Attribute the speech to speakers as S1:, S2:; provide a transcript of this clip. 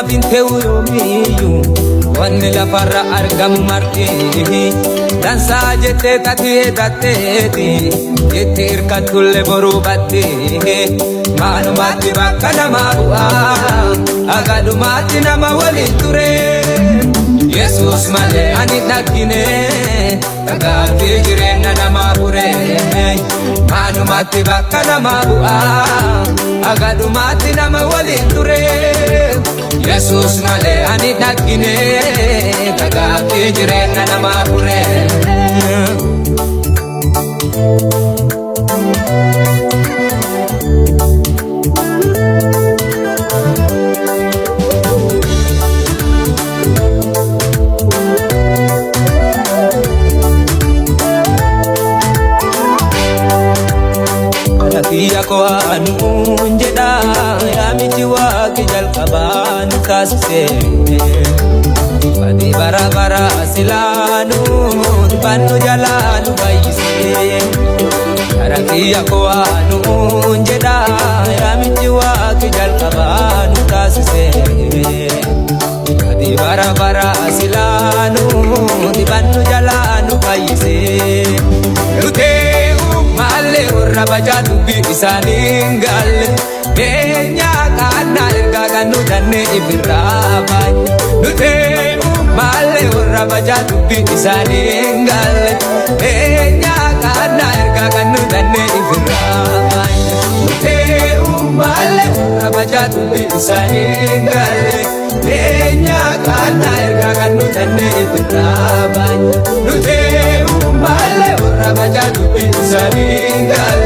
S1: binte uyomiyu wanni lafarra argamu marti dansa jette tatie tatteti jette irkatulle boru batti manumatti bakka nama bu'a agadumatti nama waliin ture Yesus malee ani dhaggine tagaafii jireenya nama ture manumatti bakka nama bu'a agadumatti nama waliin ture Yesus malee ani dhaggine tagaafii jireenya nama ture Kiyya ko anuun jedha yaamichi waaqi jalqabaan taasise Badi bara bara silaanuun bannu jalaanu baay'ise Kara kiyya ko anuun jedha yaamichi waaqi jalqabaan taasise Badi bara bara silaanuun bannu jalaanu baay'ise Malle urra bajatu bi isanin galle Kenya kana erga kanu danne ibirabai Nute malle urra bajatu bi isanin galle Kenya kana erga kanu danne ibirabai Nute malle urra bajatu bi isanin galle Kenya kana erga kanu danne ibirabai Nute malle urra bajatu bi isanin galle